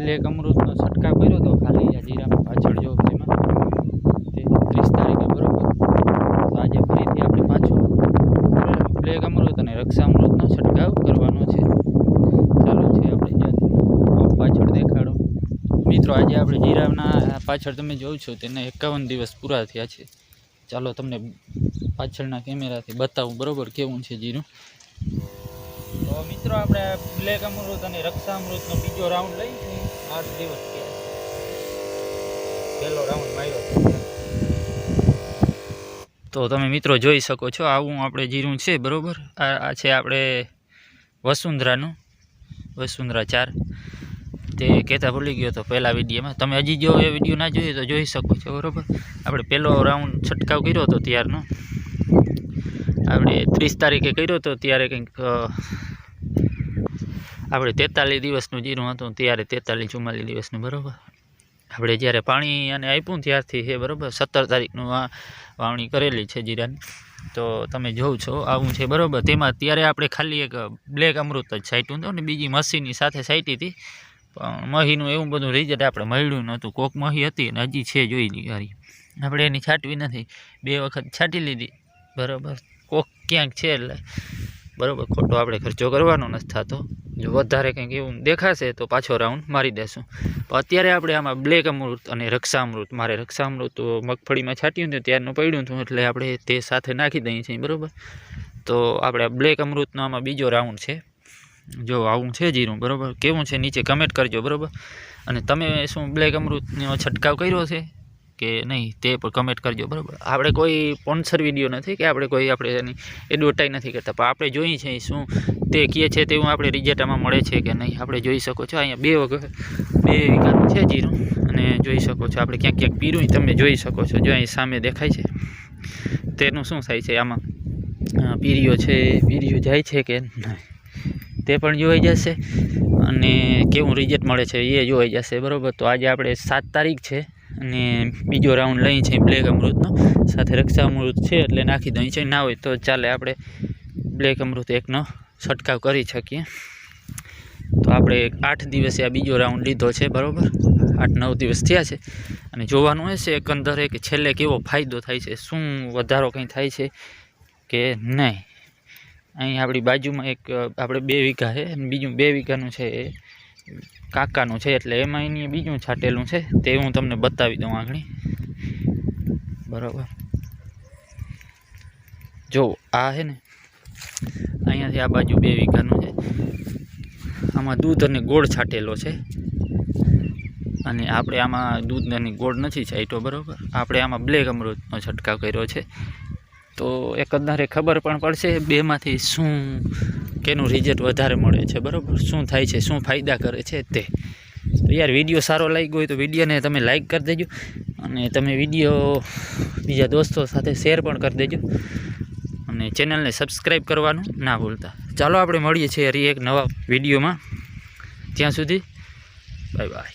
Black અમૃતનો છંટકાવ કર્યો હતો ખાલી આ જીરામાં પાછળ જો તેમાં તે 30 તારીખે બરોબર. તો આજે ફરીથી આપણે પાછો બ્લેક અમૃત અને રક્ષામૃતનો છંટકાવ કરવાનો છે. ચાલુ છે આપણે પાછળ દેખાડો મિત્રો. આજે આપણે જીરાના પાછળ તમે જોઉં છો તેને 51 દિવસ પૂરા થયા છે. ચાલો તમને પાછળના કેમેરાથી બતાવું બરોબર કેવું છે જીરું. તો મિત્રો આપણે બ્લેક અમૃત અને રક્ષામૃતનો બીજો રાઉન્ડ લઈ છે. 8 દિવસ થયા છે. પહેલો રાઉન્ડ માર્યો છે. તો તમે મિત્રો જોઈ શકો છો આવું આપણે જીરું છે બરોબર. આ છે આપણે વસુંધરાનું વસુંધરા 4. તે કહેતા ભૂલી ગયો તો પહેલા વિડીયોમાં. તમે હજી જો એ વિડીયો ના જોઈએ તો જોઈ શકો છો બરોબર. આપણે પહેલો રાઉન્ડ છંટકાવ કર્યો હતો ત્યારનો આપણે 30 તારીખે કર્યો હતો. ત્યારે કંઈક આપણે 43 દિવસનું જીરું હતું ત્યારે 43-44 દિવસનું બરોબર. આપણે જ્યારે પાણી અને આપ્યું ત્યારથી છે બરોબર. 17 તારીખનું વાવણી કરેલી છે જીરાની. તો તમે જોઉં છો આવું છે બરોબર. તેમાં ત્યારે આપણે ખાલી એક બ્લેક અમૃત જ છાંટ્યું હતું ને બીજી મસીની સાથે છાંટી હતી. પણ મહીનું એવું બધું રિઝલ્ટ આપણે મળ્યું નહોતું. કોક મહી હતી અને હજી છે જોઈ લીધી. આપણે એની છાંટવી નથી, 2 વખત છાંટી લીધી બરાબર. કોક ક્યાંક છે એટલે બરાબર. ખોટો આપણે ખર્ચો કરવાનો નથી થતો. જો વધારે કંઈક એવું દેખાશે તો પાછો રાઉન્ડ મારી દેશું. પણ અત્યારે આપણે આમાં બ્લેક અમૃત અને રક્ષામૃત, મારે રક્ષામૃત મગફળીમાં છાંટ્યું હતું ત્યારનું પડ્યું હતું એટલે આપણે તે સાથે નાખી દઈએ છીએ બરાબર. તો આપણે બ્લેક અમૃતનો આમાં બીજો રાઉન્ડ છે. જો આવું છે જીરું બરાબર. કેવું છે નીચે કમેન્ટ કરજો બરાબર. અને તમે શું બ્લેક અમૃતનો છંટકાવ કર્યો છે કે નહીં તે પણ કમેન્ટ કરજો બરાબર. આપણે કોઈ સ્પોન્સર વિડીયો નથી કે આપણે એની એડવર્ટાઈઝ નથી કરતા, પણ આપણે જોઈએ છીએ શું તે કહે છે તેવું આપણે રિઝલ્ટ આમાં મળે છે કે નહીં આપણે જોઈ શકો છો. અહીંયા 2 વીઘાનું છે જીરું અને જોઈ શકો છો આપણે ક્યાંક ક્યાંક પીરું તમે જોઈ શકો છો. જો અહીં સામે દેખાય છે તેનું શું થાય છે આમાં પીરીઓ છે, પીરીઓ જાય છે કે નહીં તે પણ જોઈ જશે અને કેવું રિઝલ્ટ મળે છે એ જોઈ જશે બરાબર. તો આજે આપણે 7 તારીખ છે અને બીજો રાઉન્ડ લઈ છે બ્લેક અમૃતનો. સાથે રક્ષામૃત છે એટલે નાખી દઈએ છે. ના હોય તો ચાલે આપણે બ્લેક અમૃત એકનો છંટકાવ કરી શકીએ. તો આપણે 8 દિવસે આ બીજો રાઉન્ડ લીધો છે બરાબર. 8-9 દિવસ થયા છે અને જોવાનું હશે એકંદરે કે છેલ્લે કેવો ફાયદો થાય છે, શું વધારો કંઈ થાય છે કે નહીં. અહીં આપણી બાજુમાં એક આપણે 2 વીઘા છે અને બીજું 2 વીઘાનું છે એ કાકાનું છે એટલે એમાં એની બીજું છાંટેલું છે તે હું તમને બતાવી દઉં આગળ બરાબર. જો આ છે ને અહીંયાથી આ બાજુ 2 વીઘાનું છે. આમાં દૂધ અને ગોળ છાંટેલો છે અને આપણે આમાં દૂધ અને ગોળ નથી છાંટ્યો બરાબર. આપણે આમાં બ્લેક અમૃતનો છંટકાવ કર્યો છે. તો એકંદરે ખબર પણ પડશે બેમાંથી શું કેનું રિઝલ્ટ વધારે મળે છે બરાબર. શું થાય છે, શું ફાયદા કરે છે તે. તો યાર વિડીયો સારો લાગ્યો હોય તો વિડીયોને તમે લાઈક કરી દેજો અને તમે વિડીયો બીજા દોસ્તો સાથે શેર પણ કરી દેજો અને ચેનલને સબસ્ક્રાઈબ કરવાનું ના ભૂલતા. ચાલો આપણે મળીએ છીએ એક નવા વિડીયોમાં. ત્યાં સુધી બાય બાય.